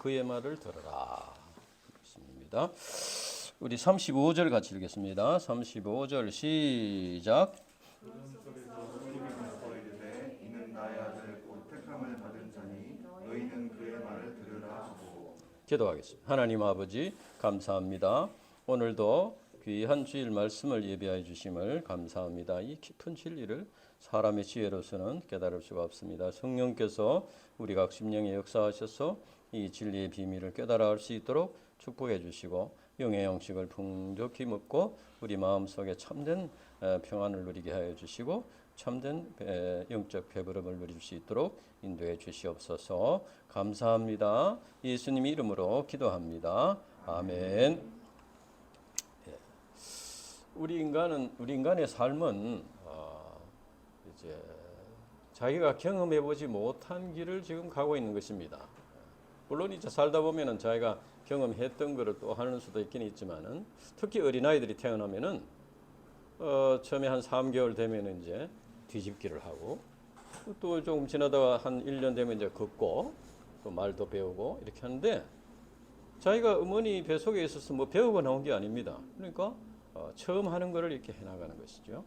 그의 말을 들으라. 말씀입니다. 우리 35절 같이 읽겠습니다. 35절 시작. 기도하겠습니다. 하나님 아버지 감사합니다. 오늘도 귀한 주일 말씀을 예배해 주심을 감사합니다. 이 깊은 진리를 사람의 지혜로서는 깨달을 수가 없습니다. 성령께서 우리 각 심령에 역사하셔서 이 진리의 비밀을 깨달아 알 수 있도록 축복해 주시고 영의 양식을 풍족히 먹고 우리 마음속에 참된 평안을 누리게 하여 주시고 참된 영적 배부름을 누릴 수 있도록 인도해 주시옵소서. 감사합니다. 예수님 이름으로 기도합니다. 아멘. 우리 인간의 삶은 이제 자기가 경험해 보지 못한 길을 지금 가고 있는 것입니다. 물론 이제 살다 보면은 자기가 경험했던 것을 또 하는 수도 있긴 있지만은 특히 어린아이들이 태어나면은 처음에 한 3개월 되면은 이제 뒤집기를 하고 또 조금 지나다가 한 1년 되면 이제 걷고 또 말도 배우고 이렇게 하는데 자기가 어머니 뱃속에 있어서 뭐 배우고 나온 게 아닙니다. 그러니까 처음 하는 것을 이렇게 해나가는 것이죠.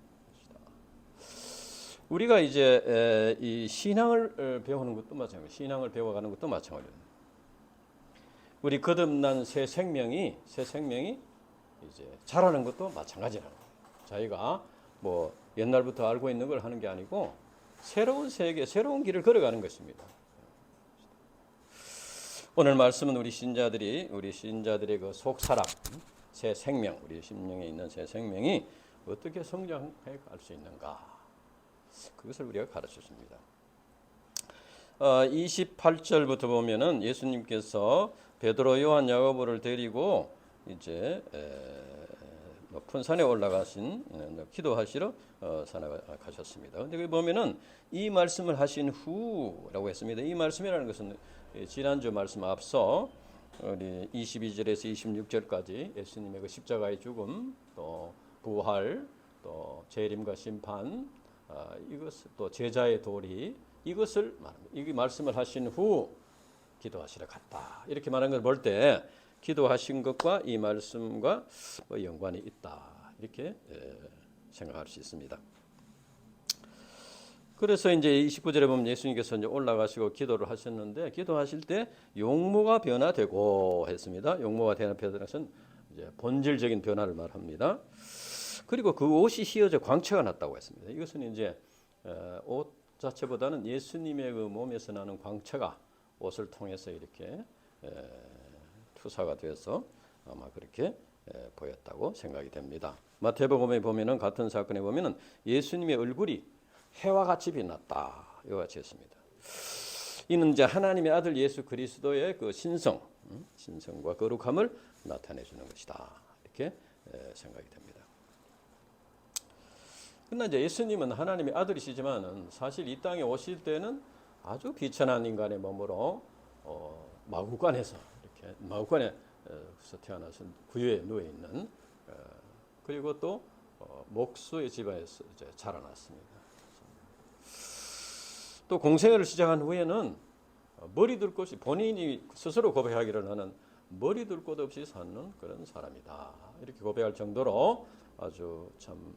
우리가 이제 이 신앙을 배우는 것도 마찬가지예요. 신앙을 배워가는 것도 마찬가지입니다. 우리 거듭난 새 생명이 이제 자라는 것도 마찬가지라는 거예요. 자기가 뭐 옛날부터 알고 있는 걸 하는 게 아니고 새로운 세계, 새로운 길을 걸어가는 것입니다. 오늘 말씀은 우리 신자들의 그 속사람, 새 생명, 우리 심령에 있는 새 생명이 어떻게 성장해 갈 수 있는가, 그것을 우리가 가르쳤습니다. 28절부터 보면은 예수님께서 베드로, 요한, 야고보를 데리고 이제 높은 산에 올라가신 기도하시러 산에 가셨습니다. 근데 여기 보면은 이 말씀을 하신 후라고 했습니다. 이 말씀이라는 것은 지난주 말씀 앞서 우리 22절에서 26절까지 예수님의 그 십자가의 죽음, 또 부활, 또 재림과 심판, 이것 또 제자의 도리, 이것을 말합니다. 이 말씀을 하신 후 기도하시러 갔다, 이렇게 말한 걸 볼 때 기도하신 것과 이 말씀과 연관이 있다, 이렇게 생각할 수 있습니다. 그래서 이제 29절에 보면 예수님께서 이제 올라가시고 기도를 하셨는데, 기도하실 때 용모가 변화되고 했습니다. 용모가 변화되는 것은 이제 본질적인 변화를 말합니다. 그리고 그 옷이 휘어져 광채가 났다고 했습니다. 이것은 이제 옷 자체보다는 예수님의 그 몸에서 나는 광채가 옷을 통해서 이렇게 투사가 되어서 아마 그렇게 보였다고 생각이 됩니다. 마태복음에 보면은 같은 사건에 보면은 예수님의 얼굴이 해와 같이 빛났다, 이와 같이 했습니다. 이는 이제 하나님의 아들 예수 그리스도의 그 신성과 거룩함을 나타내 주는 것이다, 이렇게 생각이 됩니다. 그러나 이제 예수님은 하나님의 아들이시지만은 사실 이 땅에 오실 때는 아주 비천한 인간의 몸으로 마구간에서 태어나서 구유에 누워 있는, 그리고 또 목수의 집안에서 이제 자라났습니다. 또 공생애를 시작한 후에는 머리 둘 곳이, 본인이 스스로 고백하기를 하는 머리 둘 곳 없이 사는 그런 사람이다, 이렇게 고백할 정도로 아주 참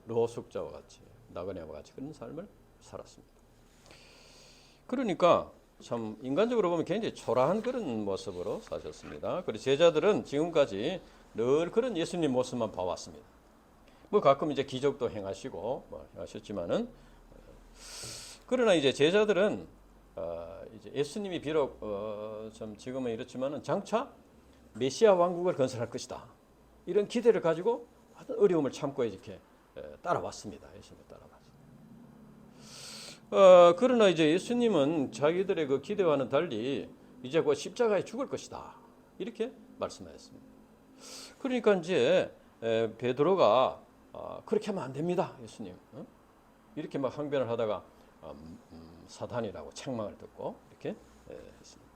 노숙자와 같이, 나그네와 같이 그런 삶을 살았습니다. 그러니까 참 인간적으로 보면 굉장히 초라한 그런 모습으로 사셨습니다. 그리고 제자들은 지금까지 늘 그런 예수님 모습만 봐왔습니다. 뭐 가끔 이제 기적도 행하시고 행하셨지만은, 그러나 이제 제자들은 이제 예수님이 비록 좀 지금은 이렇지만은 장차 메시아 왕국을 건설할 것이다, 이런 기대를 가지고 어떤 어려움을 참고 이렇게 따라왔습니다. 예수님 따라왔습니다. 그러나 이제 예수님은 자기들의 그 기대와는 달리 이제 곧 십자가에 죽을 것이다, 이렇게 말씀하셨습니다. 그러니까 이제 베드로가 그렇게 하면 안 됩니다, 예수님, 이렇게 막 항변을 하다가 사단이라고 책망을 듣고 이렇게 했습니다.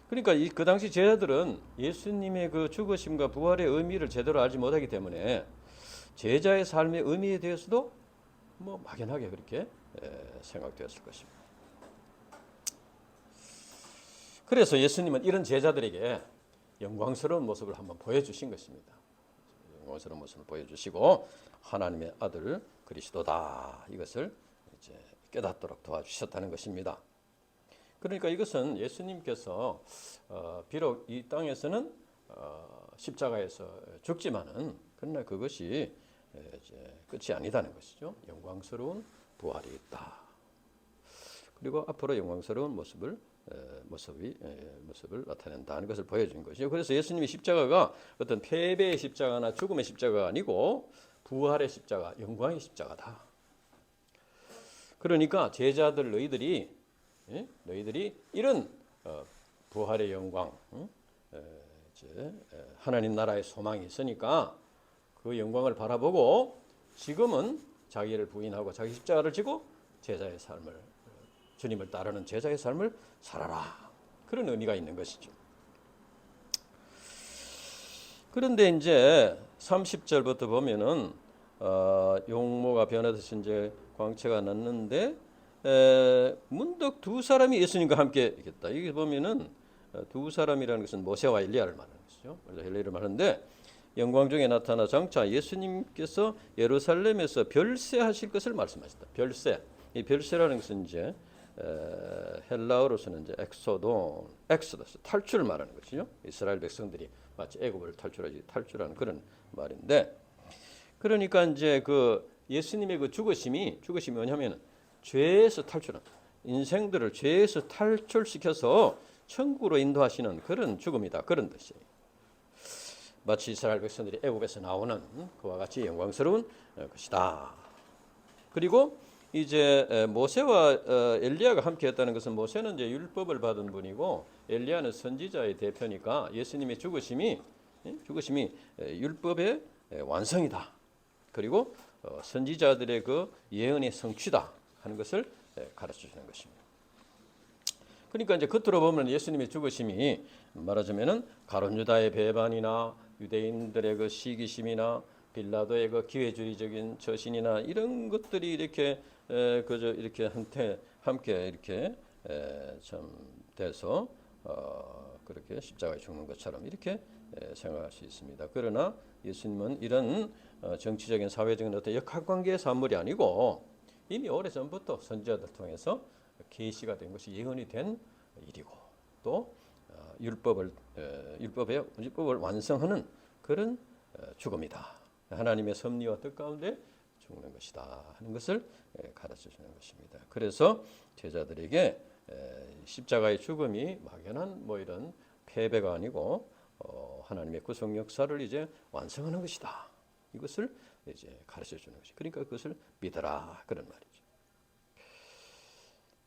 그러니까 그 당시 제자들은 예수님의 그 죽으심과 부활의 의미를 제대로 알지 못하기 때문에 제자의 삶의 의미에 대해서도 뭐 막연하게 그렇게 생각되었을 것입니다. 그래서 예수님은 이런 제자들에게 영광스러운 모습을 한번 보여주신 것입니다. 영광스러운 모습을 보여주시고 하나님의 아들 그리스도다 이것을 이제 깨닫도록 도와주셨다는 것입니다. 그러니까 이것은 예수님께서 비록 이 땅에서는 십자가에서 죽지만은 그러나 그것이 이제 끝이 아니다는 것이죠. 영광스러운 부활이 있다. 그리고 앞으로 영광스러운 모습을 나타낸다는 것을 보여준 것이죠. 그래서 예수님의 십자가가 어떤 패배의 십자가나 죽음의 십자가가 아니고 부활의 십자가, 영광의 십자가다. 그러니까 제자들 너희들이 이런 부활의 영광, 하나님 나라의 소망이 있으니까 그 영광을 바라보고 지금은 자기를 부인하고 자기 십자가를 지고 제자의 삶을, 주님을 따르는 제자의 삶을 살아라. 그런 의미가 있는 것이죠. 그런데 이제 30절부터 보면은 용모가 변화돼서 이제 광채가 났는데 문득 두 사람이 예수님과 함께 있겠다. 여기 보면은 두 사람이라는 것은 모세와 엘리야를 말하는 것이죠. 엘리야를 말하는데 영광 중에 나타나 장차 예수님께서 예루살렘에서 별세하실 것을 말씀하셨다. 별세. 이 별세라는 것은 이제 헬라어로서는 이제 엑소더스, 탈출을 말하는 것이죠. 이스라엘 백성들이 마치 애굽을 탈출하는 그런 말인데, 그러니까 이제 그 예수님의 그 죽으심이 뭐냐면 죄에서 탈출한, 인생들을 죄에서 탈출시켜서 천국으로 인도하시는 그런 죽음이다. 그런 뜻이에요. 마치 이스라엘 백성들이 애굽에서 나오는 그와 같이 영광스러운 것이다. 그리고 이제 모세와 엘리야가 함께 했다는 것은 모세는 이제 율법을 받은 분이고 엘리야는 선지자의 대표니까 예수님의 죽으심이 율법의 완성이다. 그리고 선지자들의 그 예언의 성취다 하는 것을 가르쳐 주는 것입니다. 그러니까 이제 겉으로 보면 예수님의 죽으심이 말하자면은 가룟 유다의 배반이나 유대인들의 그 시기심이나 빌라도의 그 기회주의적인 처신이나 이런 것들이 이렇게 그저 이렇게 함께 이렇게 참 돼서 그렇게 십자가에 죽는 것처럼 이렇게 생각할 수 있습니다. 그러나 예수님은 이런 정치적인 사회적인 어떤 역학관계의 산물이 아니고 이미 오래전부터 선지자들 통해서 계시가 된 것이 예언이 된 일이고 또 율법을 완성하는 그런 죽음이다. 하나님의 섭리와 뜻 가운데 죽는 것이다 하는 것을 가르쳐 주는 것입니다. 그래서 제자들에게 십자가의 죽음이 막연한 뭐 이런 패배가 아니고 하나님의 구속 역사를 이제 완성하는 것이다. 이것을 이제 가르쳐 주는 것이. 그러니까 그것을 믿어라 그런 말이죠.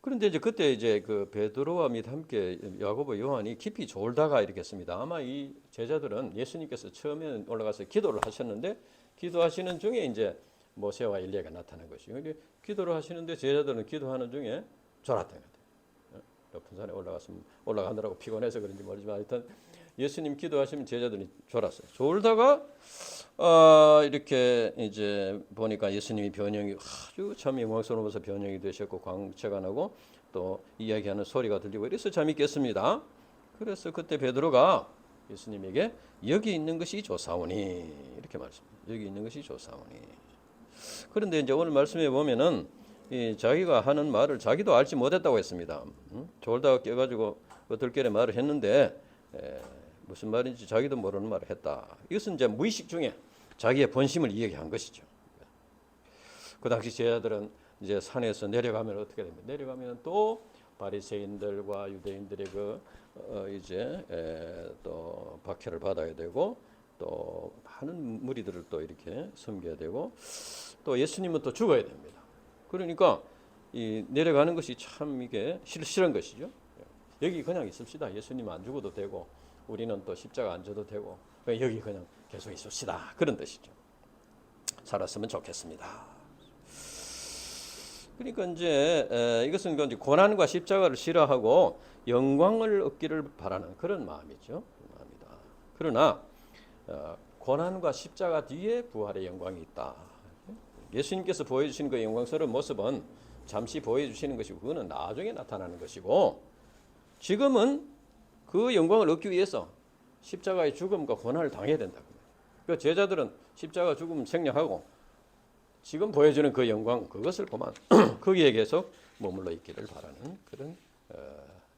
그런데 이제 그때 이제 그 베드로와 및 함께 야고보, 요한이 깊이 졸다가 이렇게 했습니다. 아마 이 제자들은 예수님께서 처음에 올라가서 기도를 하셨는데 기도하시는 중에 이제 모세와 엘리야가 나타난 것이요. 기도를 하시는데 제자들은 기도하는 중에 졸았다는 거예요. 높은 산에 올라가느라고 피곤해서 그런지 모르지만 하여튼 예수님 기도하시면 제자들이 졸았어요. 졸다가 이렇게 이제 보니까 예수님이 변형이 아주 참 영광스러워서 변형이 되셨고 광채가 나고 또 이야기하는 소리가 들리고 이래서 잠이 깼습니다. 그래서 그때 베드로가 예수님에게 여기 있는 것이 좋사오니 이렇게 말씀합니다. 여기 있는 것이 좋사오니. 그런데 이제 오늘 말씀에 보면은 자기가 하는 말을 자기도 알지 못했다고 했습니다. 졸다가 깨가지고 들결에 말을 했는데 무슨 말인지 자기도 모르는 말을 했다. 이것은 이제 무의식 중에 자기의 본심을 이야기한 것이죠. 그 당시 제자들은 이제 산에서 내려가면 어떻게 됩니까? 내려가면 또 바리새인들과 유대인들의 또 박해를 받아야 되고 또 많은 무리들을 또 이렇게 섬겨야 되고 또 예수님은 또 죽어야 됩니다. 그러니까 이 내려가는 것이 참 이게 실실한 것이죠. 여기 그냥 있읍시다. 예수님 안 죽어도 되고 우리는 또 십자가 안 져도 되고 여기 그냥 계속 있읍시다. 그런 뜻이죠. 살았으면 좋겠습니다. 그러니까 이제 이것은 이제 고난과 십자가를 싫어하고 영광을 얻기를 바라는 그런 마음이죠. 마음이다. 그러나 고난과 십자가 뒤에 부활의 영광이 있다. 예수님께서 보여주시는 그 영광스러운 모습은 잠시 보여주시는 것이고 그거는 나중에 나타나는 것이고 지금은 그 영광을 얻기 위해서 십자가의 죽음과 고난을 당해야 된다. 그 제자들은 십자가 죽음 생략하고 지금 보여주는 그 영광 그것을 보면 거기에 계속 머물러 있기를 바라는 그런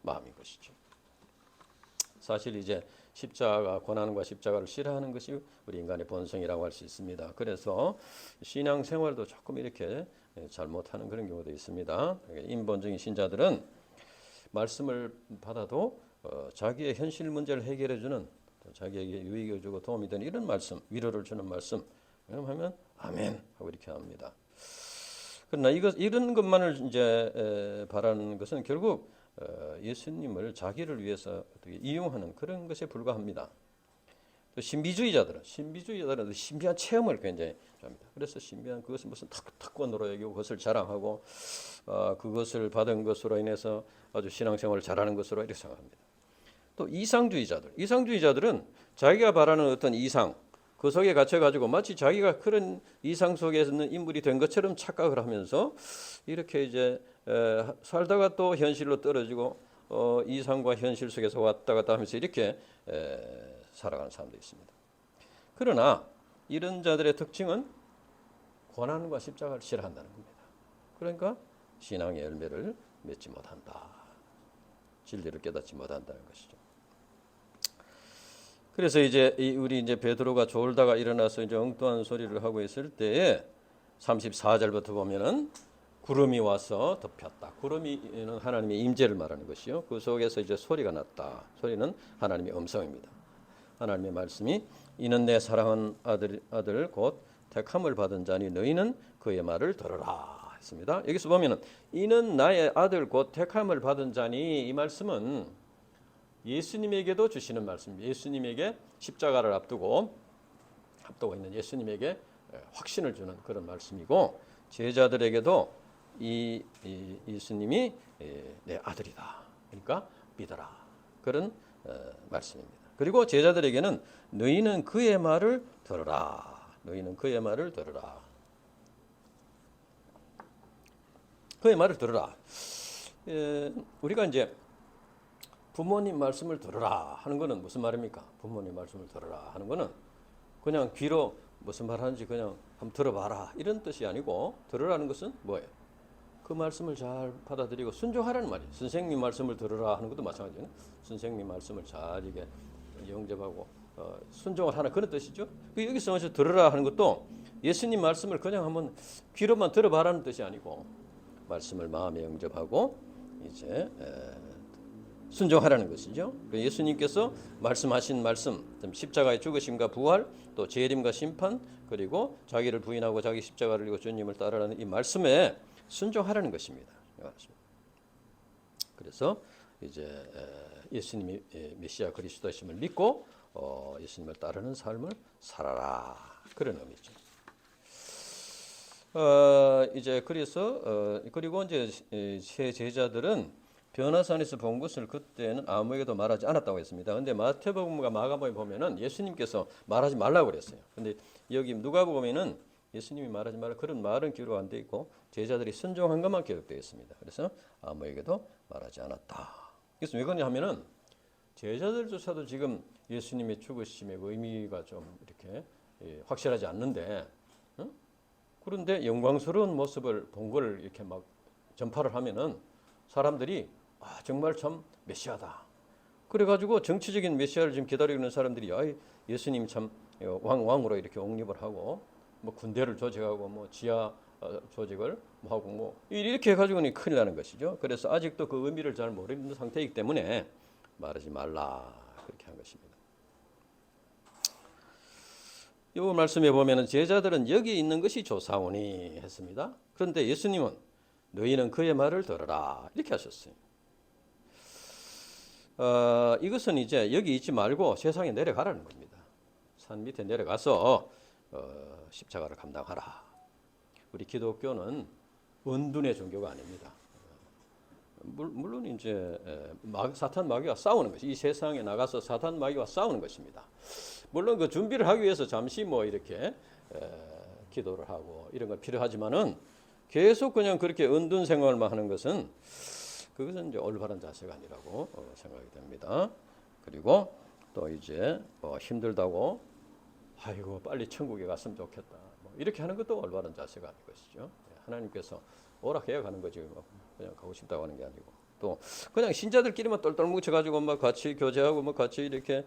마음인 것이죠. 사실 이제 십자가 고난과 십자가를 싫어하는 것이 우리 인간의 본성이라고 할 수 있습니다. 그래서 신앙 생활도 조금 이렇게 잘못하는 그런 경우도 있습니다. 인본적인 신자들은 말씀을 받아도 자기의 현실 문제를 해결해주는 자기에게 유익을 주고 도움이 되는 이런 말씀, 위로를 주는 말씀 하면 아멘 하고 이렇게 합니다. 그러나 이런 것만을 이제 바라는 것은 결국 예수님을 자기를 위해서 어떻게 이용하는 그런 것에 불과합니다. 또 신비주의자들은 신비한 체험을 굉장히 좋아합니다. 그래서 신비한 그것을 무슨 특권으로 여기고 그것을 자랑하고 그것을 받은 것으로 인해서 아주 신앙생활을 잘하는 것으로 이렇게 생각합니다. 또 이상주의자들은 자기가 바라는 어떤 이상 그 속에 갇혀가지고 마치 자기가 그런 이상 속에 있는 인물이 된 것처럼 착각을 하면서 이렇게 이제 살다가 또 현실로 떨어지고 이상과 현실 속에서 왔다 갔다 하면서 이렇게 살아가는 사람도 있습니다. 그러나 이런 자들의 특징은 고난과 십자가를 싫어한다는 겁니다. 그러니까 신앙의 열매를 맺지 못한다. 진리를 깨닫지 못한다는 것이죠. 그래서 이제 우리 이제 베드로가 졸다가 일어나서 이제 엉뚱한 소리를 하고 있을 때에 34절부터 보면은 구름이 와서 덮였다. 구름이는 하나님의 임재를 말하는 것이요. 그 속에서 이제 소리가 났다. 소리는 하나님의 음성입니다. 하나님의 말씀이 이는 내 사랑하는 아들 곧 택함을 받은 자니 너희는 그의 말을 들으라 했습니다. 여기서 보면은 이는 나의 아들 곧 택함을 받은 자니 이 말씀은 예수님에게도 주시는 말씀입니다. 예수님에게 십자가를 앞두고 있는 예수님에게 확신을 주는 그런 말씀이고 제자들에게도 이 예수님이 내 아들이다. 그러니까 믿어라. 그런 말씀입니다. 그리고 제자들에게는 너희는 그의 말을 들으라. 너희는 그의 말을 들으라. 그의 말을 들으라. 우리가 이제 부모님 말씀을 들으라 하는 것은 무슨 말입니까? 부모님 말씀을 들으라 하는 것은 그냥 귀로 무슨 말 하는지 그냥 한번 들어봐라 이런 뜻이 아니고 들으라는 것은 뭐예요? 그 말씀을 잘 받아들이고 순종하라는 말이에요. 선생님 말씀을 들으라 하는 것도 마찬가지예요. 선생님 말씀을 잘 이게 영접하고 순종을 하는 그런 뜻이죠. 여기서 들으라 하는 것도 예수님 말씀을 그냥 한번 귀로만 들어봐라는 뜻이 아니고 말씀을 마음에 영접하고 이제 순종하라는 것이죠. 예수님께서 말씀하신 말씀, 십자가의 죽으심과 부활, 또 재림과 심판, 그리고 자기를 부인하고 자기 십자가를 지고 주님을 따르라는 이 말씀에 순종하라는 것입니다. 그래서 이제 예수님이 메시아 그리스도이심을 믿고 예수님을 따르는 삶을 살아라 그런 의미죠. 이제 그래서 그리고 이제 새 제자들은 변화산에서 본 것을 그때는 아무에게도 말하지 않았다고 했습니다. 근데 마태복음과 마가복음에 보면은 예수님께서 말하지 말라고 그랬어요. 근데 여기 누가복음에는 예수님이 말하지 말라 그런 말은 기록 안 돼 있고 제자들이 순종한 것만 기록되어 있습니다. 그래서 아무에게도 말하지 않았다. 그래서 왜 그러냐면은 제자들조차도 지금 예수님의 죽으심의 의미가 좀 이렇게 확실하지 않는데, 그런데 영광스러운 모습을 본 걸 이렇게 막 전파를 하면은 사람들이 정말 참 메시아다. 그래가지고 정치적인 메시아를 지금 기다리고 있는 사람들이 예수님 참 왕으로 이렇게 옹립을 하고 뭐 군대를 조직하고 뭐 지하 조직을 하고 뭐 이렇게 해가지고는 큰일 나는 것이죠. 그래서 아직도 그 의미를 잘 모르는 상태이기 때문에 말하지 말라 그렇게 한 것입니다. 이 말씀에 보면은 제자들은 여기 있는 것이 좋사오니 했습니다. 그런데 예수님은 너희는 그의 말을 들어라 이렇게 하셨어요. 이것은 이제 여기 있지 말고 세상에 내려가라는 겁니다. 산 밑에 내려가서 십자가를 감당하라. 우리 기독교는 은둔의 종교가 아닙니다. 물론 이제 사탄 마귀와 싸우는 것이 이 세상에 나가서 사탄 마귀와 싸우는 것입니다. 물론 그 준비를 하기 위해서 잠시 뭐 이렇게 기도를 하고 이런 건 필요하지만은 계속 그냥 그렇게 은둔 생활만 하는 것은 그것은 이제 올바른 자세가 아니라고 생각이 됩니다. 그리고 또 이제 뭐 힘들다고 아이고 빨리 천국에 갔으면 좋겠다. 뭐 이렇게 하는 것도 올바른 자세가 아닌 것이죠. 하나님께서 오락해야 가는 거지 뭐 그냥 가고 싶다고 하는 게 아니고 또 그냥 신자들끼리만 똘똘 뭉쳐가지고 막 같이 교제하고 뭐 같이 이렇게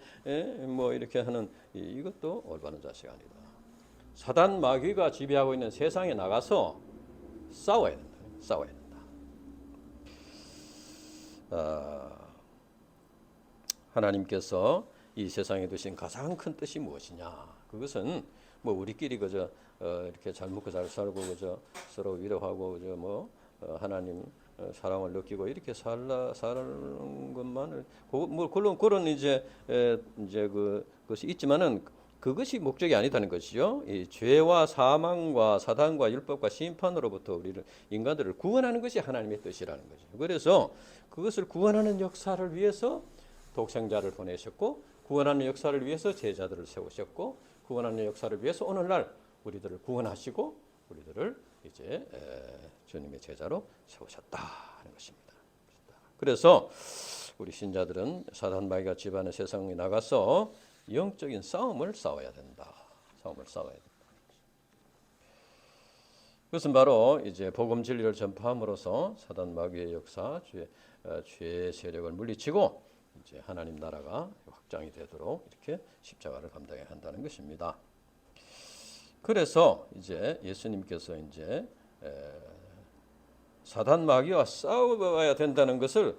뭐 이렇게 하는 이것도 올바른 자세가 아니다. 사단 마귀가 지배하고 있는 세상에 나가서 싸워야 된다. 싸워야 된다. 하나님께서 이 세상에 두신 가장 큰 뜻이 무엇이냐? 그것은 뭐 우리끼리 그저 이렇게 잘 먹고 잘 살고 그저 서로 위로하고 그저 뭐 하나님 사랑을 느끼고 이렇게 사는 것만을 뭐 그런 이제 그것이 있지만은 그것이 목적이 아니다는 것이죠. 이 죄와 사망과 사단과 율법과 심판으로부터 우리를 인간들을 구원하는 것이 하나님의 뜻이라는 거죠. 그래서 그것을 구원하는 역사를 위해서 독생자를 보내셨고 구원하는 역사를 위해서 제자들을 세우셨고 구원하는 역사를 위해서 오늘날 우리들을 구원하시고 우리들을 이제 주님의 제자로 세우셨다 하는 것입니다. 그래서 우리 신자들은 사단 마귀가 지배하는 세상에 나가서 영적인 싸움을 싸워야 된다. 싸움을 싸워야 된다. 그것은 바로 이제 복음 진리를 전파함으로써 사단 마귀의 역사, 죄의 세력을 물리치고 이제 하나님 나라가 확장이 되도록 이렇게 십자가를 감당해야 한다는 것입니다. 그래서 이제 예수님께서 이제 사단 마귀와 싸워야 된다는 것을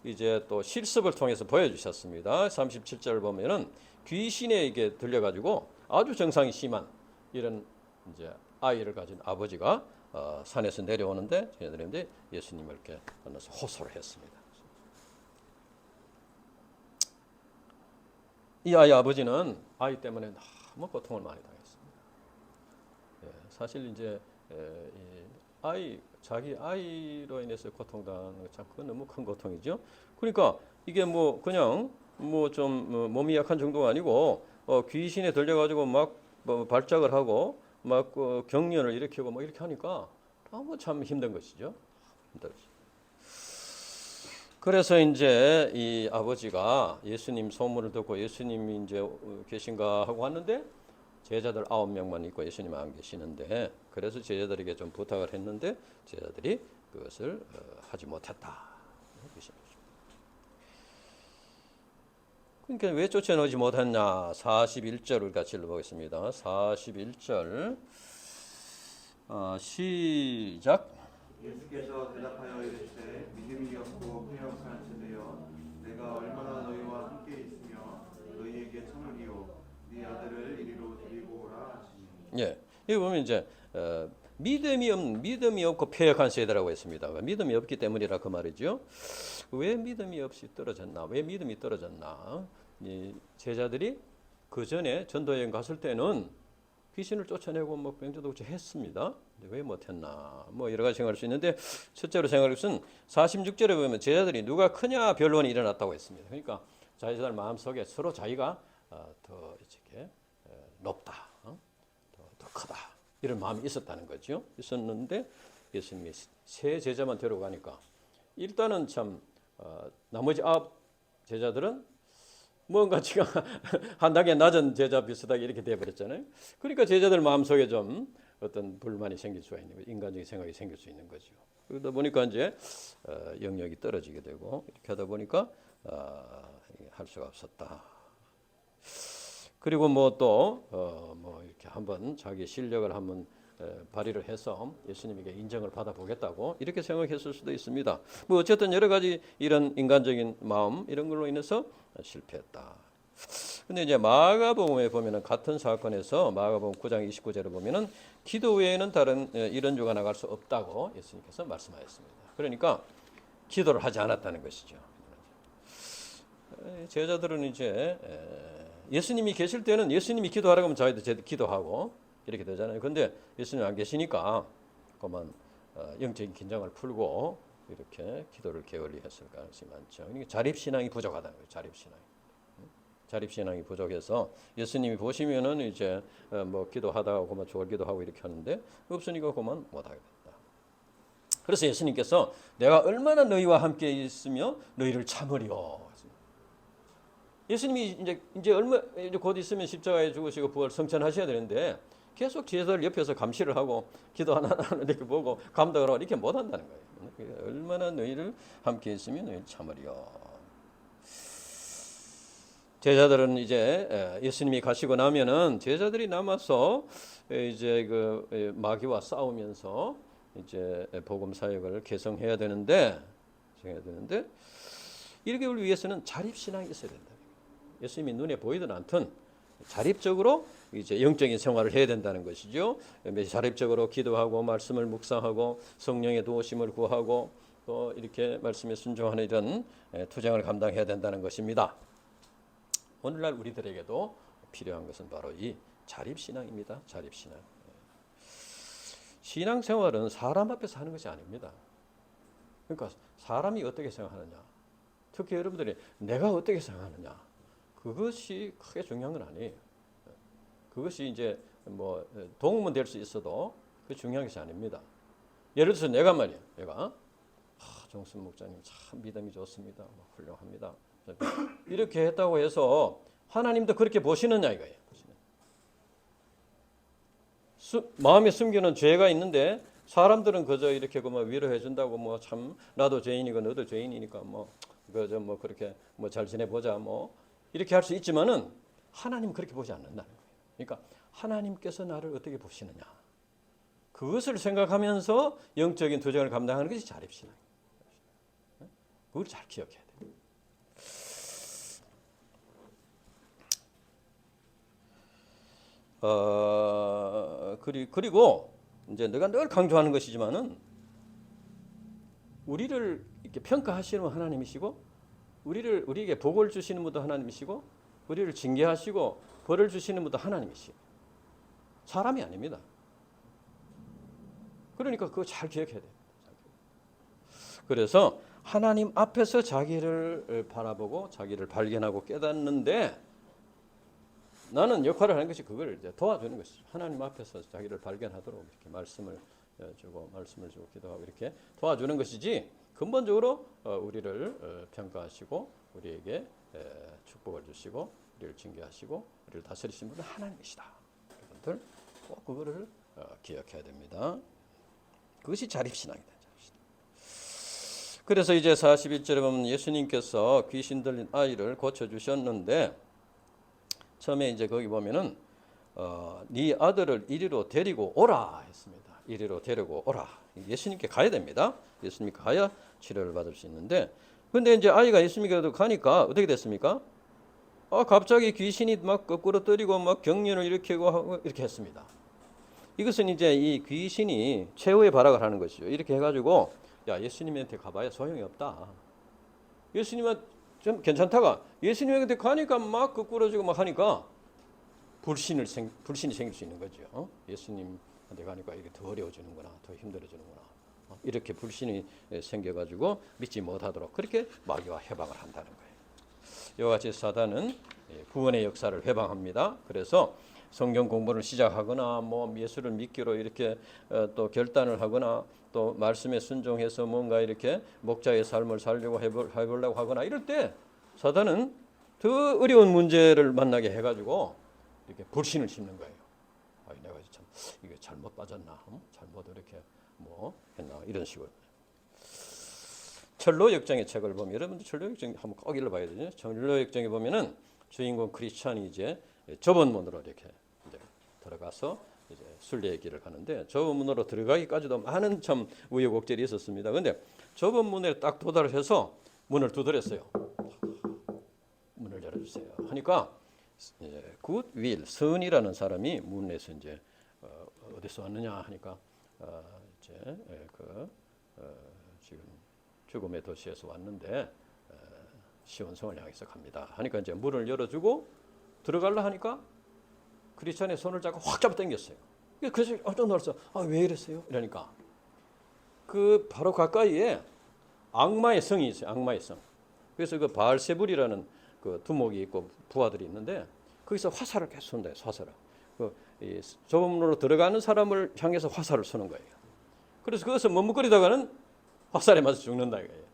이제 또 실습을 통해서 보여주셨습니다. 37절 보면은 귀신에게 들려가지고 아주 증상이 심한 이런 이제 아이를 가진 아버지가 산에서 내려오는데 얘네들인데 예수님을 이렇게 만나서 호소를 했습니다. 이 아이 아버지는 아이 때문에 너무 고통을 많이 당했습니다. 사실 이제 자기 아이로 인해서 고통당하는 거 참 그건 너무 큰 고통이죠. 그러니까 이게 뭐 그냥 뭐 좀 몸이 약한 정도가 아니고 귀신에 들려가지고 막 발작을 하고 막 경련을 일으키고 뭐 이렇게 하니까 너무 참 힘든 것이죠. 힘들었어요. 그래서 이제 이 아버지가 예수님 소문을 듣고 예수님이 이제 계신가 하고 왔는데 제자들 9명만 있고 예수님 안 계시는데 그래서 제자들에게 좀 부탁을 했는데 제자들이 그것을 하지 못했다. 그러니까 왜 쫓아내지 못했냐? 41절 우리가 읽어보겠습니다. 41절 시작. 예수께서 대답하여 이르시되 믿음이 없고 패역한 세대여 내가 얼마나 너희와 함께 있으며 너희에게 참으리요 네 아들을 이리로 데리고 오라 하시니. 예, 여기 보면 이제 믿음이 없고 패역한 세대라고 했습니다. 믿음이 없기 때문이라 그 말이죠. 왜 믿음이 없이 떨어졌나? 왜 믿음이 떨어졌나? 이 제자들이 그 전에 전도여행 갔을 때는 귀신을 쫓아내고 뭐 병자도 고쳐 했습니다. 근데 왜 못했나? 뭐 여러 가지 생각할 수 있는데 첫째로 생각할 것은 46절에 보면 제자들이 누가 크냐 변론이 일어났다고 했습니다. 그러니까 제자들 마음속에 서로 자기가 더 이렇게 높다, 더 크다 이런 마음이 있었다는 거죠. 있었는데 예수님이 세 제자만 데려가니까 일단은 참 나머지 9 제자들은 뭔가 지금 한 단계 낮은 제자 비슷하게 이렇게 돼버렸잖아요. 그러니까 제자들 마음속에 좀 어떤 불만이 생길 수가 있는 거죠. 인간적인 생각이 생길 수 있는 거죠. 그러다 보니까 이제 영역이 떨어지게 되고 이렇게 하다 보니까 할 수가 없었다. 그리고 뭐 또 뭐 이렇게 한번 자기 실력을 한번 발휘를 해서 예수님에게 인정을 받아보겠다고 이렇게 생각했을 수도 있습니다. 뭐 어쨌든 여러 가지 이런 인간적인 마음 이런 걸로 인해서 실패했다. 근데 이제 마가복음에 보면은 같은 사건에서 마가복음 9장 29절에 보면은 기도 외에는 다른 이런 주가 나갈 수 없다고 예수님께서 말씀하셨습니다. 그러니까 기도를 하지 않았다는 것이죠. 제자들은 이제 예수님이 계실 때는 예수님이 기도하라고 하면 저희도 기도하고 이렇게 되잖아요. 근데 예수님 안 계시니까 그만 영적인 긴장을 풀고 이렇게 기도를 게을리 했을 가능성이 많죠. 그러니까 자립신앙이 부족하다는 거예요. 자립신앙이 부족해서 예수님이 보시면은 이제 뭐 기도하다가 그만 졸기도 하고 이렇게 하는데 없으니까 그만 못하게 된다. 그래서 예수님께서 내가 얼마나 너희와 함께 있으며 너희를 참으리요. 예수님이 이제 곧 있으면 십자가에 죽으시고 부활 성천하셔야 되는데 계속 제자들 옆에서 감시를 하고 기도 하나 이렇게 보고 감독을 하고 이렇게 못 한다는 거예요. 얼마나 너희를 함께 했으면 너희 참으리요. 제자들은 이제 예수님이 가시고 나면은 제자들이 남아서 이제 그 마귀와 싸우면서 이제 복음 사역을 개성해야 되는데 이렇게 위해서는 자립 신앙이 있어야 된다. 예수님이 눈에 보이든 않든 자립적으로 이제 영적인 생활을 해야 된다는 것이죠. 자립적으로 기도하고 말씀을 묵상하고 성령의 도우심을 구하고 또 이렇게 말씀에 순종하는 이런 투쟁을 감당해야 된다는 것입니다. 오늘날 우리들에게도 필요한 것은 바로 이 자립신앙입니다. 자립신앙. 신앙생활은 사람 앞에서 하는 것이 아닙니다. 그러니까 사람이 어떻게 생각하느냐, 특히 여러분들이 내가 어떻게 생각하느냐, 그것이 크게 중요한 건 아니에요. 그것이 이제 뭐 도움은 될 수 있어도 그 중요한 것이 아닙니다. 예를 들어서 내가 말이야, 정순 목사님 참 믿음이 좋습니다. 훌륭합니다. 이렇게 했다고 해서 하나님도 그렇게 보시느냐 이거예요. 마음에 숨기는 죄가 있는데 사람들은 그저 이렇게 위로해 준다고 뭐 참 나도 죄인이고 너도 죄인이니까 그저 그렇게 잘 지내보자 이렇게 할 수 있지만은 하나님 그렇게 보지 않는다는 거예요. 그러니까 하나님께서 나를 어떻게 보시느냐, 그것을 생각하면서 영적인 도전을 감당하는 것이 자립신앙이에요. 그걸 잘 기억해야 돼요. 그리고 이제 내가 늘 강조하는 것이지만은 우리를 이렇게 평가하시는 하나님이시고 우리에게 복을 주시는 분도 하나님이시고 우리를 징계하시고 벌을 주시는 분도 하나님이시고 사람이 아닙니다. 그러니까 그거 잘 기억해야 돼요. 그래서 하나님 앞에서 자기를 바라보고 자기를 발견하고 깨닫는데 나는 역할을 하는 것이 그걸 이제 도와주는 것이죠. 하나님 앞에서 자기를 발견하도록 이렇게 말씀을 주고 기도하고 이렇게 도와주는 것이지 근본적으로 우리를 평가하시고 우리에게 축복을 주시고 우리를 징계하시고 우리를 다스리신 분은 하나님이시다. 여러분들 꼭 그거를 기억해야 됩니다. 그것이 자립신앙이다. 그래서 이제 41절에 보면 예수님께서 귀신 들린 아이를 고쳐주셨는데 처음에 이제 거기 보면은 네 아들을 이리로 데리고 오라 했습니다. 이리로 데리고 오라. 예수님께 가야 됩니다. 예수님이 가야 치료를 받을 수 있는데 근데 이제 아이가 예수님께 가니까 어떻게 됐습니까? 갑자기 귀신이 막 거꾸로 때리고 막 경련을 일으키고 하고 이렇게 했습니다. 이것은 이제 이 귀신이 최후의 발악을 하는 것이죠. 이렇게 해가지고 야 예수님한테 가봐야 소용이 없다. 예수님은 좀 괜찮다가 예수님한테 가니까 막 거꾸러지고 막 하니까 불신이 생길 수 있는 거죠. 예수님한테 가니까 이게 더 어려워지는구나, 더 힘들어지는구나. 이렇게 불신이 생겨가지고 믿지 못하도록 그렇게 마귀와 해방을 한다는 거예요. 이와 같이 사단은 구원의 역사를 해방합니다. 그래서 성경 공부를 시작하거나 예수를 믿기로 이렇게 또 결단을 하거나 또 말씀에 순종해서 뭔가 이렇게 목자의 삶을 살려고 해보려고 하거나 이럴 때 사단은 더 어려운 문제를 만나게 해가지고 이렇게 불신을 심는 거예요. 내가 참 이게 잘못 빠졌나, 잘못 이렇게 했나 이런 식으로. 철로역정의 책을 보면 여러분들 철로역정 한번 꼭 읽어봐야 되죠. 철로역정에 보면은 주인공 크리스찬이 이제 좁은 문으로 이렇게 이제 들어가서 이제 순례의 길을 가는데 좁은 문으로 들어가기까지도 많은 참 우여곡절이 있었습니다. 그런데 좁은 문에 딱 도달해서 문을 두드렸어요. 문을 열어주세요. 하니까 굿윌 선이라는 사람이 문에서 이제 어디서 왔느냐 하니까 이제 지금 죽음의 도시에서 왔는데 시온성을 향해서 갑니다. 하니까 이제 문을 열어주고 들어가려 하니까 크리스찬의 손을 잡고 확 잡아 당겼어요. 그래서 깜짝 놀랐어. 왜 이랬어요? 이러니까 그 바로 가까이에 악마의 성이 있어요. 악마의 성. 그래서 그 바알세불이라는 그 두목이 있고 부하들이 있는데 거기서 화살을 계속 쏜다. 화살을. 이 좁은 문으로 들어가는 사람을 향해서 화살을 쏘는 거예요. 그래서 거기서 머뭇거리다가는 화살에 맞아 죽는다 이거예요.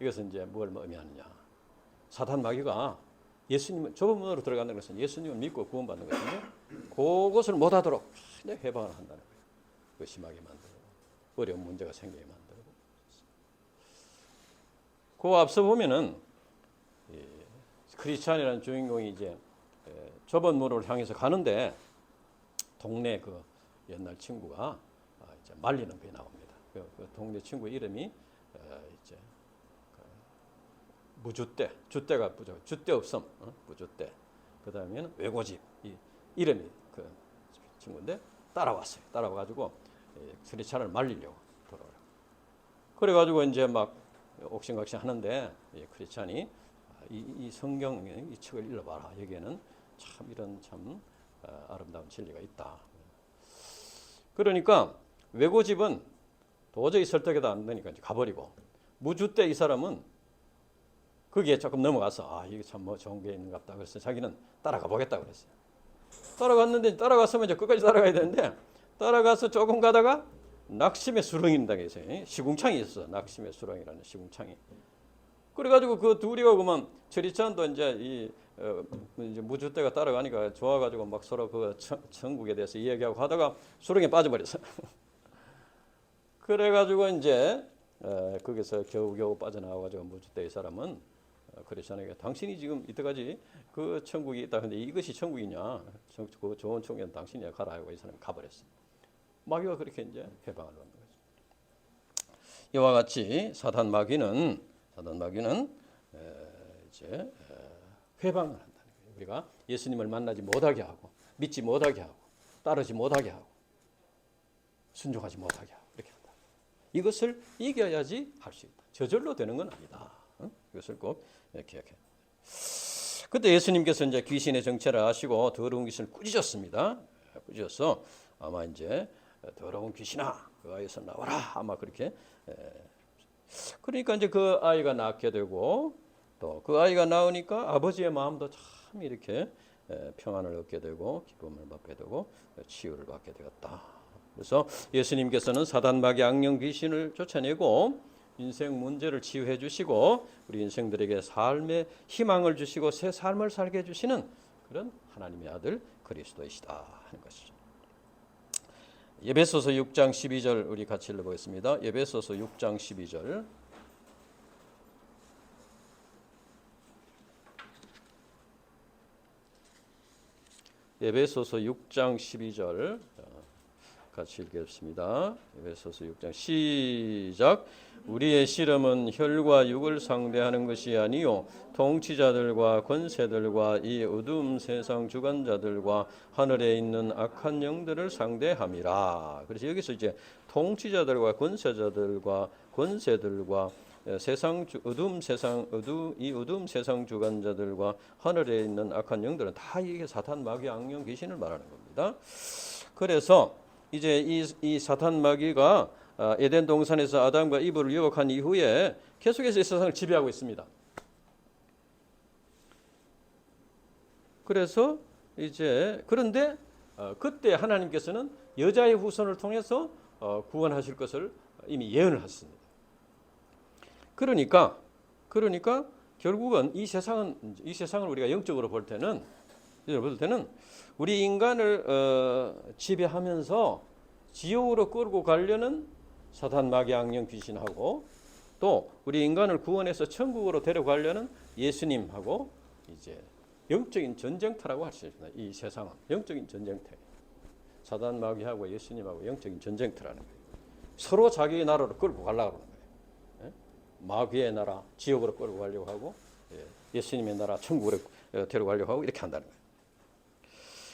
이것은 이제 뭘 의미하느냐? 사탄 마귀가 예수님은 좁은 문으로 들어가는 것은 예수님을 믿고 구원받는 것인데 그것을 못하도록 해방을 한다는 거예요. 그 심하게 만들고 어려운 문제가 생기게 만들고. 그 앞서 보면은 크리스찬이라는 주인공이 이제 좁은 문을 향해서 가는데 동네 그 옛날 친구가 이제 말리는 게 나옵니다. 그 동네 친구 이름이 이제 무주대, 주대가 주대 없음, 무주대. 그 다음에는 외고집, 이 이름이 그 친구인데 따라왔어요. 따라와가지고 크리스찬을 말리려고 돌아오라고. 그래가지고 이제 막 옥신각신 하는데 크리스찬이 이 성경 이 책을 읽어봐라. 여기에는 참 이런 참 아름다운 진리가 있다. 그러니까 외고집은 도저히 설득이 안 되니까 이제 가버리고 무주대 이 사람은 거기에 조금 넘어가서 이게 참 뭐 좋은 게 있는가 보다. 그래서 자기는 따라가 보겠다 그랬어요. 따라갔는데 따라갔으면 이제 끝까지 따라가야 되는데 따라가서 조금 가다가 낙심의 수렁인다고 해서 시궁창이 있어. 낙심의 수렁이라는 시궁창이. 그래가지고 그 둘이가 그만 크리스찬도 이제 이제 무주대가 따라가니까 좋아가지고 막 서로 그 천국에 대해서 이야기하고 하다가 수렁에 빠져버렸어. 그래가지고 이제 거기서 겨우겨우 빠져나와가지고 무주대 이 사람은 크리스찬에게 당신이 지금 이때까지 그 천국이 있다 근데 이것이 천국이냐? 그 좋은 천국에는 당신이야 가라 하고 이 사람이 가버렸어. 마귀가 그렇게 이제 해방을 받는 거죠. 이와 같이 사탄 마귀는 이제 회방을 한다는 거예요. 우리가 예수님을 만나지 못하게 하고 믿지 못하게 하고 따르지 못하게 하고 순종하지 못하게 하고 이렇게 한다. 이것을 이겨야지 할 수 있다. 저절로 되는 건 아니다. 이것을 꼭 기억해. 그때 예수님께서 이제 귀신의 정체를 아시고 더러운 귀신을 꾸짖었습니다. 꾸짖어서 아마 이제 더러운 귀신아 그 아이에서 나와라 아마 그렇게. 그러니까 이제 그 아이가 낳게 되고 또 그 아이가 나오니까 아버지의 마음도 참 이렇게 평안을 얻게 되고 기쁨을 받게 되고 치유를 받게 되었다. 그래서 예수님께서는 사단 마귀 악령 귀신을 쫓아내고 인생 문제를 치유해 주시고 우리 인생들에게 삶의 희망을 주시고 새 삶을 살게 해주시는 그런 하나님의 아들 그리스도이시다 하는 것이죠. 에베소서 6장 12절 우리 같이 읽어보겠습니다. 에베소서 6장 12절. 에베소서 6장 12절 같이 읽겠습니다. 에베소서 6장 시작. 우리의 씨름은 혈과 육을 상대하는 것이 아니요 통치자들과 권세들과 이 어두움 세상 주관자들과 하늘에 있는 악한 영들을 상대함이라. 그래서 여기서 이제 통치자들과 권세자들과 권세들과 어두움 세상 주관자들과 하늘에 있는 악한 영들은 다 이게 사탄 마귀 악령 귀신을 말하는 겁니다. 그래서 이제 이 사탄 마귀가 에덴 동산에서 아담과 이브를 유혹한 이후에 계속해서 이 세상을 지배하고 있습니다. 그래서 이제 그런데 그때 하나님께서는 여자의 후손을 통해서 구원하실 것을 이미 예언을 하셨습니다. 그러니까 결국은 이 세상을 우리가 영적으로 볼 때는 우리 인간을 지배하면서 지옥으로 끌고 가려는 사탄 마귀 악령 귀신하고 또 우리 인간을 구원해서 천국으로 데려가려는 예수님하고 이제 영적인 전쟁터라고 할 수 있습니다. 이 세상은 영적인 전쟁터. 사탄 마귀하고 예수님하고 영적인 전쟁터라는 거예요. 서로 자기의 나라로 끌고 가려고 하는 거예요. 마귀의 나라 지옥으로 끌고 가려고 하고 예수님의 나라 천국으로 데려가려고 하고 이렇게 한다는 거예요.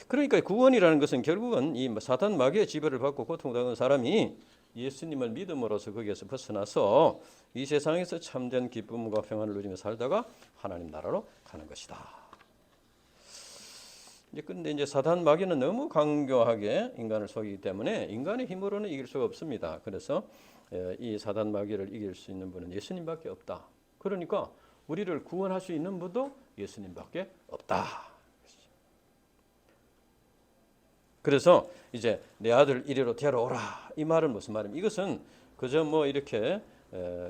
그러니까 구원이라는 것은 결국은 이 사탄 마귀의 지배를 받고 고통당하는 사람이 예수님을 믿음으로써 거기에서 벗어나서 이 세상에서 참된 기쁨과 평안을 누리며 살다가 하나님 나라로 가는 것이다. 그런데 이제 사탄 마귀는 너무 강교하게 인간을 속이기 때문에 인간의 힘으로는 이길 수가 없습니다. 그래서 이 사탄 마귀를 이길 수 있는 분은 예수님밖에 없다. 그러니까 우리를 구원할 수 있는 분도 예수님밖에 없다. 그래서 이제 내 아들 이리로 데려오라. 이 말은 무슨 말입니까? 이것은 그저 뭐 이렇게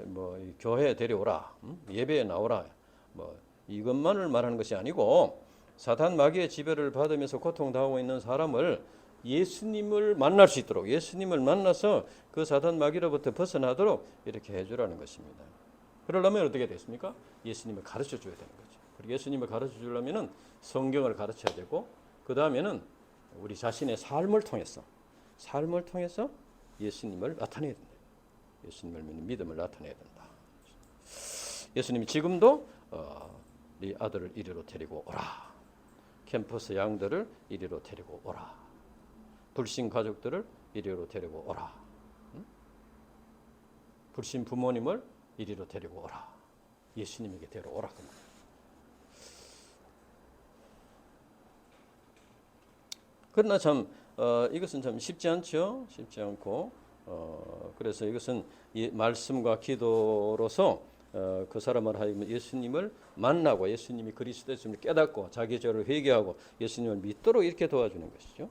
뭐 교회에 데려오라, 예배에 나오라, 뭐 이것만을 말하는 것이 아니고 사탄 마귀의 지배를 받으면서 고통당하고 있는 사람을 예수님을 만날 수 있도록 예수님을 만나서 그 사탄 마귀로부터 벗어나도록 이렇게 해주라는 것입니다. 그러려면 어떻게 됐습니까? 예수님을 가르쳐 줘야 되는 거죠. 그리고 예수님을 가르쳐 주려면 성경을 가르쳐야 되고 그 다음에는 우리 자신의 삶을 통해서 예수님을 나타내야 된다. 예수님을 믿는 믿음을 나타내야 된다. 예수님이 지금도 네 아들을 이리로 데리고 오라. 캠퍼스 양들을 이리로 데리고 오라. 불신 가족들을 이리로 데리고 오라. 불신 부모님을 이리로 데리고 오라. 예수님에게 데려오라. 그러나 참 이것은 참 쉽지 않죠. 쉽지 않고 그래서 이것은 말씀과 기도로서 그 사람을 하여금 예수님을 만나고 예수님이 그리스도였음을 깨닫고 자기 죄를 회개하고 예수님을 믿도록 이렇게 도와주는 것이죠.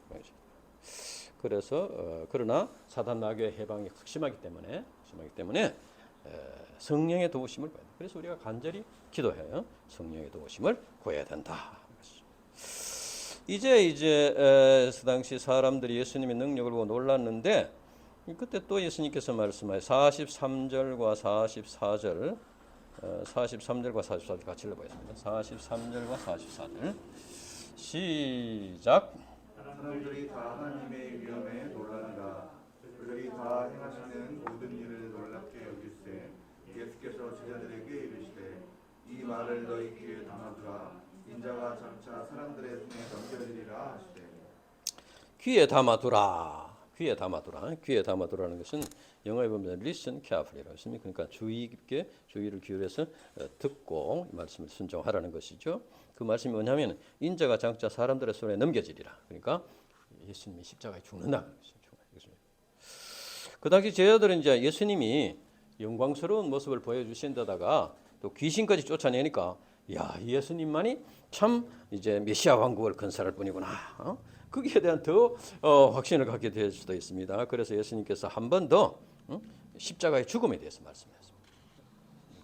그래서 그러나 사단 마귀의 해방이 심하기 때문에 성령의 도우심을 받아요. 그래서 우리가 간절히 기도해요. 성령의 도우심을 구해야 된다. 이제 그 당시 사람들이 예수님의 능력을 보고 놀랐는데 그때 또 예수님께서 말씀하여 43절과 44절 43절과 44절 같이 읽어보겠습니다. 43절과 44절 시작. 사람들이 다 하나님의 위엄에 놀라니라. 그들이 다 행하시는 모든 일을 놀랍게 여길세 예수께서 제자들에게 이르시되 이 말을 너희 귀에 담아두라. 인자가 장차 사람들의 손에 넘겨지리라 하시되. 귀에 담아두라는 것은 영어에 보면 listen carefully라고 했습니다. 그러니까 주의 깊게 주의를 기울여서 듣고 말씀을 순종하라는 것이죠. 그 말씀이 뭐냐면 인자가 장차 사람들의 손에 넘겨지리라. 그러니까 예수님이 십자가에 죽는다는 것이죠. 그 당시 제자들은 이제 예수님이 영광스러운 모습을 보여주신 데다가 또 귀신까지 쫓아내니까 야, 예수님만이 참 이제 메시아 왕국을 건설할 뿐이구나. 거기에 대한 더 확신을 갖게 될 수도 있습니다. 그래서 예수님께서 한 번 더 십자가의 죽음에 대해서 말씀하셨습니다.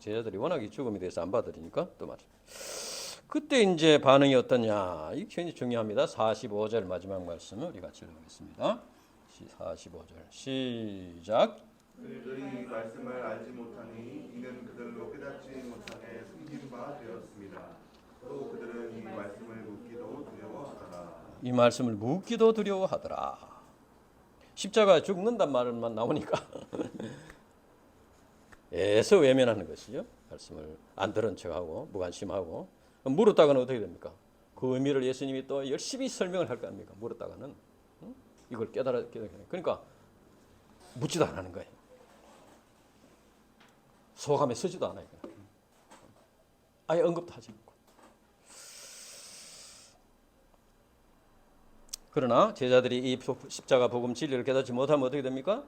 제자들이 워낙 이 죽음에 대해서 안 받으니까 또 말씀. 그때 이제 반응이 어떠냐? 이게 굉장히 중요합니다. 45절 마지막 말씀을 우리 같이 읽겠습니다. 45절 시작. 그들이 말씀을 알지 못하니 이는 그들로 깨닫지 못하게 숨긴 바 되었습니다. 또 그들은 이 말씀을 묻기도 두려워하더라. 이 말씀을 묻기도 두려워하더라. 십자가에 죽는단 말만 나오니까 애서 외면하는 것이죠. 말씀을 안 들은 척하고 무관심하고 물었다가는 어떻게 됩니까? 그 의미를 예수님이 또 열심히 설명을 할 거 아닙니까? 물었다가는 이걸 깨달아 그러니까 묻지도 안 하는 거예요. 소감에 서지도 않아요. 아예 언급도 하지 않고. 그러나 제자들이 이 십자가 복음 진리를 깨닫지 못하면 어떻게 됩니까?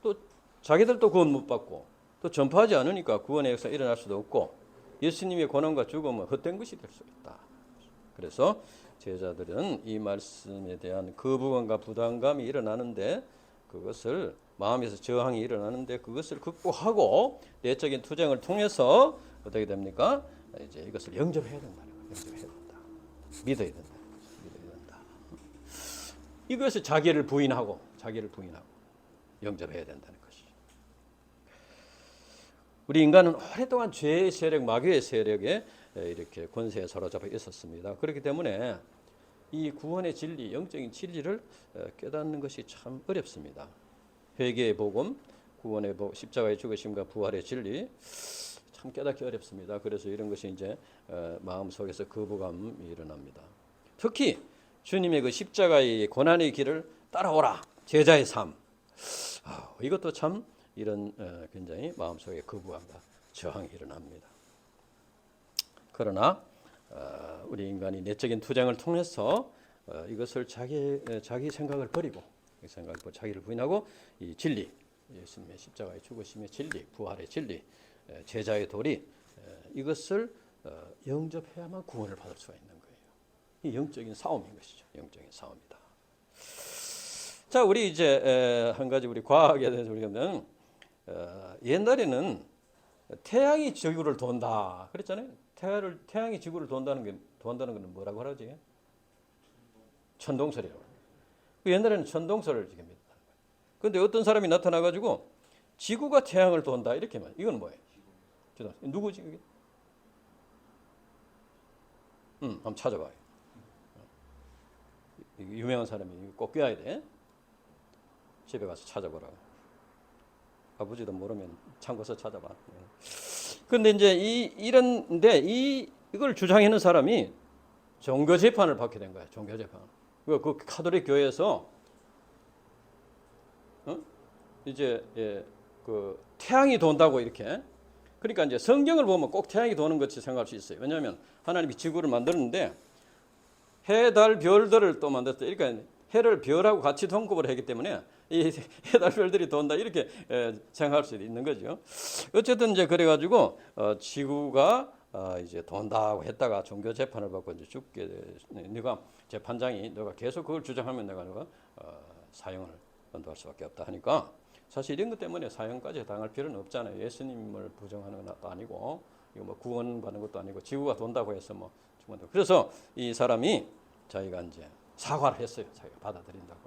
또 자기들도 구원 못 받고 또 전파하지 않으니까 구원의 역사 일어날 수도 없고 예수님의 고난과 죽음은 헛된 것이 될 수 있다. 그래서 제자들은 이 말씀에 대한 거부감과 부담감이 일어나는데 그것을 마음에서 저항이 일어나는데 그것을 극복하고 내적인 투쟁을 통해서 어떻게 됩니까? 이제 이것을 영접해야 된다는 거예요. 영접해야 된다. 믿어야 된다. 믿어야 된다. 이것을 자기를 부인하고 영접해야 된다는 것이죠. 우리 인간은 오랫동안 죄의 세력, 마귀의 세력에 이렇게 권세에 사로잡혀 있었습니다. 그렇기 때문에 이 구원의 진리, 영적인 진리를 깨닫는 것이 참 어렵습니다. 회개의 복음, 구원의 복음, 십자가의 죽으심과 부활의 진리 참 깨닫기 어렵습니다. 그래서 이런 것이 이제 마음 속에서 거부감이 일어납니다. 특히 주님의 그 십자가의 고난의 길을 따라오라, 제자의 삶. 이것도 참 이런 굉장히 마음 속에 거부감과 저항이 일어납니다. 그러나 우리 인간이 내적인 투쟁을 통해서 이것을 자기 생각을 버리고 자기를 부인하고 이 진리, 예수님의 십자가의 죽으심의 진리, 부활의 진리, 제자의 도리 이것을 영접해야만 구원을 받을 수가 있는 거예요. 이 영적인 싸움인 것이죠. 영적인 싸움이다. 자, 우리 이제 한 가지 우리 과학에 대해서 우리가 옛날에는 태양이 지구를 돈다 그랬잖아요. 태양이 지구를 돈다는 건 뭐라고 하지? 천동설이라고. 옛날에는 천동설을 지금 믿었다는 거예요. 그런데 어떤 사람이 나타나가지고 지구가 태양을 돈다 이렇게 말. 이건 뭐예요? 누구지 이게? 한번 찾아봐요. 유명한 사람이 꼭 껴야 돼. 집에 가서 찾아보라고. 아버지도 모르면 참고서 찾아봐. 그런데 이제 이런데 이걸 주장하는 사람이 종교 재판을 받게 된 거야. 종교 재판. 그 카톨릭 교회에서 이제 그 태양이 돈다고 이렇게. 그러니까 이제 성경을 보면 꼭 태양이 도는 것이 생각할 수 있어요. 왜냐하면 하나님이 지구를 만드는데 해, 달, 별들을 또 만들었다. 그러니까 해를 별하고 같이 동급을 하기 때문에 이 해, 달, 별들이 돈다 이렇게 생각할 수 있는 거죠. 어쨌든 이제 그래가지고 지구가 이제 돈다고 했다가 종교 재판을 받고 이제 죽게 네가 재판장이 너가 계속 그걸 주장하면 내가 사형을 선고할 수밖에 없다 하니까 사실 이런 것 때문에 사형까지 당할 필요는 없잖아요. 예수님을 부정하는 것도 아니고 이거 뭐 구원받는 것도 아니고 지구가 돈다고 해서 뭐 그래서 이 사람이 자기가 이제 사과를 했어요. 자기가 받아들인다고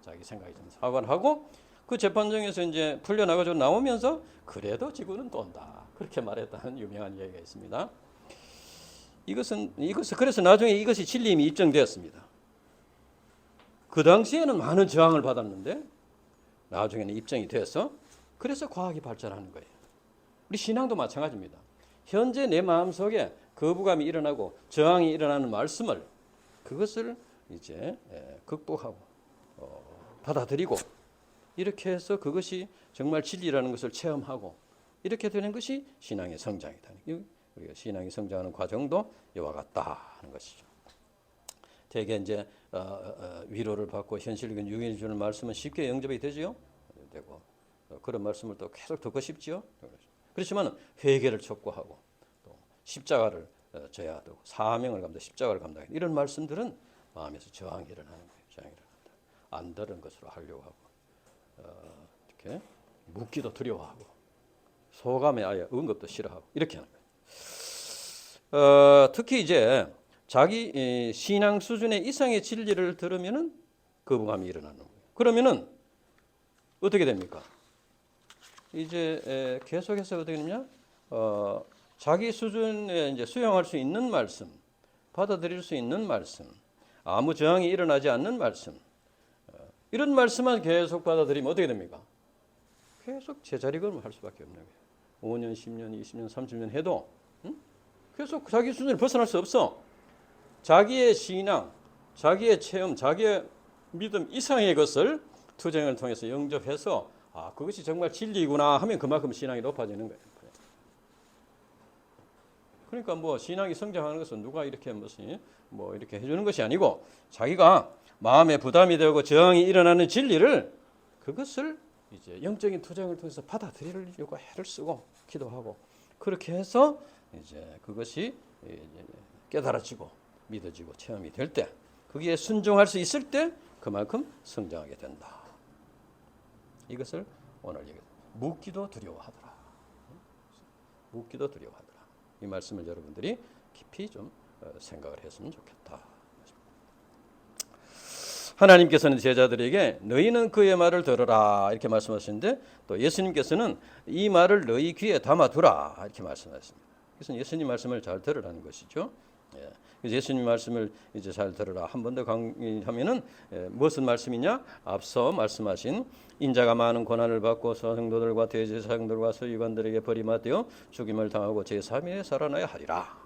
자기 생각이 좀 사과를 하고 그 재판정에서 이제 풀려나가지고 나오면서 그래도 지구는 돈다 그렇게 말했다는 유명한 얘기가 있습니다. 이것은 그래서 나중에 이것이 진리임이 입증되었습니다. 그 당시에는 많은 저항을 받았는데 나중에는 입증이 돼서 그래서 과학이 발전하는 거예요. 우리 신앙도 마찬가지입니다. 현재 내 마음속에 거부감이 일어나고 저항이 일어나는 말씀을 그것을 이제 극복하고 받아들이고 이렇게 해서 그것이 정말 진리라는 것을 체험하고 이렇게 되는 것이 신앙의 성장이다. 우리가 신앙이 성장하는 과정도 이와 같다 하는 것이죠. 대개 이제 위로를 받고 현실적인 유익을 주는 말씀은 쉽게 영접이 되지요. 되고 그런 말씀을 또 계속 듣고 싶지요. 그렇지만 회개를 촉구하고 또 십자가를 져야 되고 사명을 감당, 십자가를 감당. 이런 말씀들은 마음에서 저항이 일어나는 거예요. 저항이 일어난다. 안 들은 것으로 하려고 하고 이렇게 묻기도 두려워하고 소감에 아예 언급도 싫어하고 이렇게 하는 거예요. 특히 이제 자기 신앙 수준의 이상의 진리를 들으면은 거부감이 일어나는 거예요. 그러면은 어떻게 됩니까? 이제 계속해서 어떻게 되냐? 자기 수준에 이제 수용할 수 있는 말씀, 받아들일 수 있는 말씀, 아무 저항이 일어나지 않는 말씀, 이런 말씀만 계속 받아들이면 어떻게 됩니까? 계속 제자리 걸음을 할 수밖에 없는 거예요. 5년, 10년, 20년, 30년 해도 계속 자기 수준을 벗어날 수 없어. 자기의 신앙, 자기의 체험, 자기의 믿음 이상의 것을 투쟁을 통해서 영접해서 그것이 정말 진리구나 하면 그만큼 신앙이 높아지는 거예요. 그러니까 뭐 신앙이 성장하는 것은 누가 이렇게 무슨 뭐 이렇게 해주는 것이 아니고 자기가 마음에 부담이 되고 저항이 일어나는 진리를 그것을 이제 영적인 투쟁을 통해서 받아들이려고 애를 쓰고 기도하고 그렇게 해서 이제 그것이 깨달아지고 믿어지고 체험이 될 때 거기에 순종할 수 있을 때 그만큼 성장하게 된다. 이것을 오늘 얘기합니다. 묻기도 두려워하더라. 묻기도 두려워하더라. 이 말씀을 여러분들이 깊이 좀 생각을 했으면 좋겠다. 하나님께서는 제자들에게 너희는 그의 말을 들어라 이렇게 말씀하시는데 또 예수님께서는 이 말을 너희 귀에 담아두라 이렇게 말씀하셨습니다. 그래서 예수님 말씀을 잘 들으라는 것이죠. 그래서 예수님 말씀을 이제 잘 들으라. 한 번 더 강의하면은 무슨 말씀이냐? 앞서 말씀하신 인자가 많은 고난을 받고 성도들과 대제사장들과 서기관들에게 버림받되어 죽임을 당하고 제3일에 살아나야 하리라.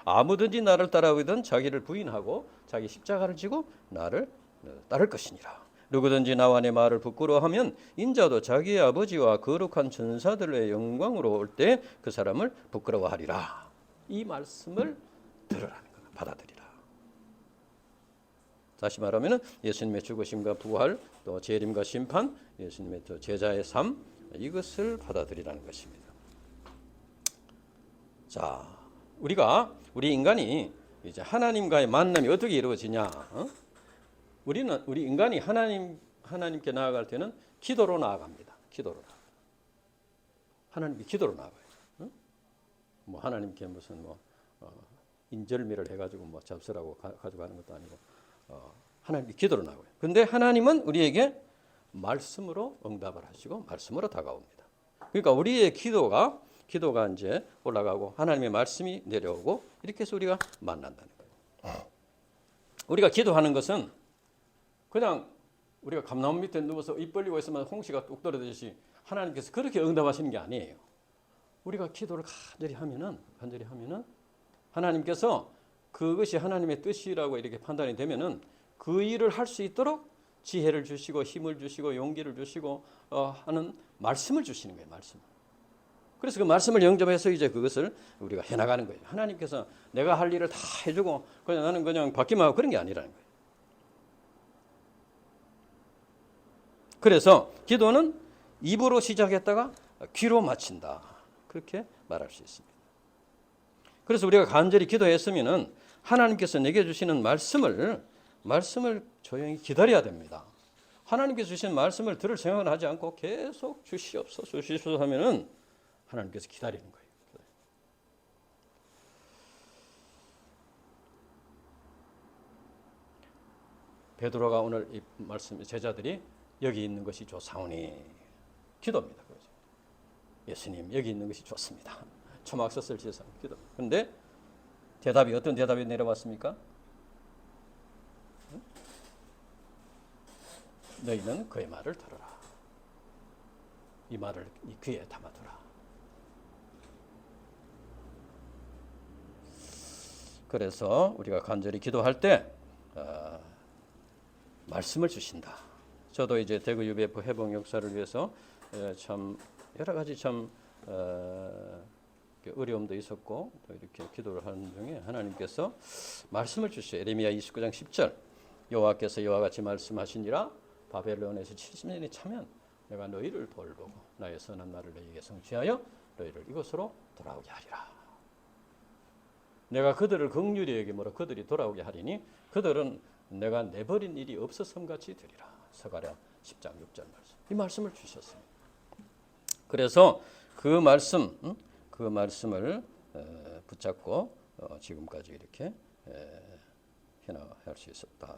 아무든지 나를 따라오든 자기를 부인하고 자기 십자가를 지고 나를 따를 것이니라. 누구든지 나와 내 말을 부끄러워하면 인자도 자기의 아버지와 거룩한 천사들의 영광으로 올 때 그 사람을 부끄러워하리라. 이 말씀을 들으라는 거예요. 받아들이라. 다시 말하면 예수님의 죽으심과 부활, 또 재림과 심판, 예수님의 제자의 삶 이것을 받아들이라는 것입니다. 자, 우리 인간이 이제 하나님과의 만남이 어떻게 이루어지냐? 우리 인간이 하나님께 나아갈 때는 기도로 나아갑니다. 기도로 나아가요. 하나님께 기도로 나아가요. 뭐 하나님께 무슨 뭐 인절미를 해가지고 뭐 잡수라고 가져가는 것도 아니고 하나님께 기도로 나와요. 근데 하나님은 우리에게 말씀으로 응답을 하시고 말씀으로 다가옵니다. 그러니까 우리의 기도가 이제 올라가고 하나님의 말씀이 내려오고 이렇게 해서 우리가 만난다는 거예요. 우리가 기도하는 것은 그냥 우리가 감나무 밑에 누워서 입 벌리고 있으면 홍시가 뚝 떨어지듯이 하나님께서 그렇게 응답하시는 게 아니에요. 우리가 기도를 간절히 하면은 하나님께서 그것이 하나님의 뜻이라고 이렇게 판단이 되면은 그 일을 할 수 있도록 지혜를 주시고 힘을 주시고 용기를 주시고 하는 말씀을 주시는 거예요. 말씀. 그래서 그 말씀을 영접해서 이제 그것을 우리가 해나가는 거예요. 하나님께서 내가 할 일을 다 해주고 그냥 나는 그냥 받기만 하고 그런 게 아니라는 거예요. 그래서 기도는 입으로 시작했다가 귀로 마친다. 그렇게 말할 수 있습니다. 그래서 우리가 간절히 기도했으면은 하나님께서 내게 주시는 말씀을 조용히 기다려야 됩니다. 하나님께서 주신 말씀을 들을 생각을 하지 않고 계속 주시옵소서 하면은 하나님께서 기다리는 거예요. 베드로가 오늘 이 말씀 제자들이 여기 있는 것이 좋사오니 기도입니다. 그렇죠? 예수님 여기 있는 것이 좋습니다. 초막섯을 지어서 기도. 그런데 대답이 어떤 대답이 내려왔습니까? 너희는 그의 말을 들어라. 이 말을 이 귀에 담아두라. 그래서 우리가 간절히 기도할 때 말씀을 주신다. 저도 이제 대구 UBF 회복 역사를 위해서 참 여러 가지 참 어려움도 있었고 또 이렇게 기도를 하는 중에 하나님께서 말씀을 주셔요. 에레미야 29장 10절 여호와께서 이와 같이 말씀하시니라 바벨론에서 70년이 차면 내가 너희를 돌보고 나의 선한 말을 너희에게 성취하여 너희를 이곳으로 돌아오게 하리라. 내가 그들을 긍휼히 여김으로 그들이 돌아오게 하리니 그들은 내가 내버린 일이 없었음같이 되리라. 스가랴 10장 6절 말씀. 이 말씀을 주셨어요. 그래서 그 말씀을 붙잡고 지금까지 이렇게 해나갈 수 있었다.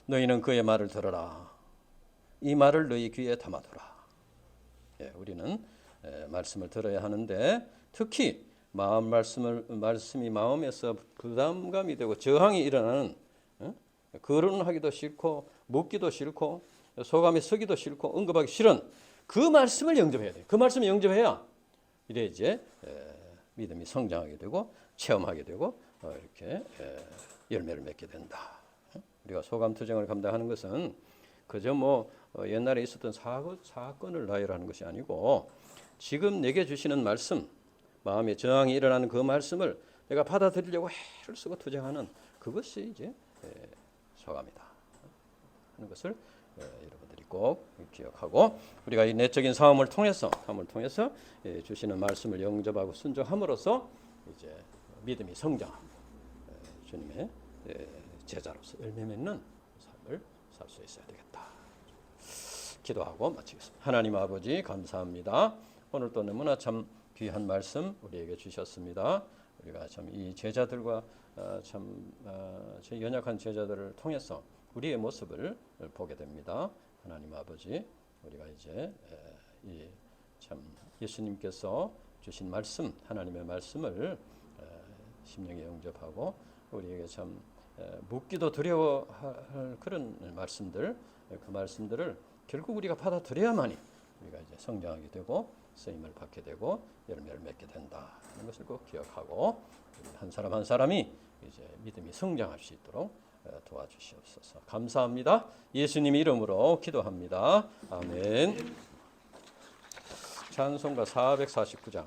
너희는 그의 말을 들어라. 이 말을 너희 귀에 담아두라. 우리는 말씀을 들어야 하는데 특히 말씀이 마음에서 부담감이 되고 저항이 일어나는 거론하기도 싫고 묻기도 싫고 소감이 서기도 싫고 언급하기 싫은 그 말씀을 영접해야 돼요. 그 말씀을 영접해야 이래 이제 믿음이 성장하게 되고 체험하게 되고 이렇게 열매를 맺게 된다. 우리가 소감 투쟁을 감당하는 것은 그저 뭐 옛날에 있었던 사건을 나열하는 것이 아니고 지금 내게 주시는 말씀, 마음에 저항이 일어나는 그 말씀을 내가 받아들이려고 애를 쓰고 투쟁하는 그것이 이제 소감이다 하는 것을 여러분들이 꼭 기억하고 우리가 이 내적인 삶을 통해서 주시는 말씀을 영접하고 순종함으로써 이제 믿음이 성장하고 주님의 제자로서 열매 맺는 삶을 살 수 있어야 되겠다. 기도하고 마치겠습니다. 하나님 아버지 감사합니다. 오늘 또 너무나 참 귀한 말씀 우리에게 주셨습니다. 우리가 참 이 제자들과 제 연약한 제자들을 통해서 우리의 모습을 보게 됩니다. 하나님 아버지, 우리가 이제 이 참 예수님께서 주신 말씀, 하나님의 말씀을 심령에 영접하고 우리에게 참 묻기도 두려워할 그런 말씀들, 그 말씀들을 결국 우리가 받아들여야만이 우리가 이제 성장하게 되고 쓰임을 받게 되고 열매를 맺게 된다 하는 것을 꼭 기억하고 한 사람 한 사람이 이제 믿음이 성장할 수 있도록 도와주시옵소서. 감사합니다. 예수님 이름으로 기도합니다. 아멘. 찬송가 449장.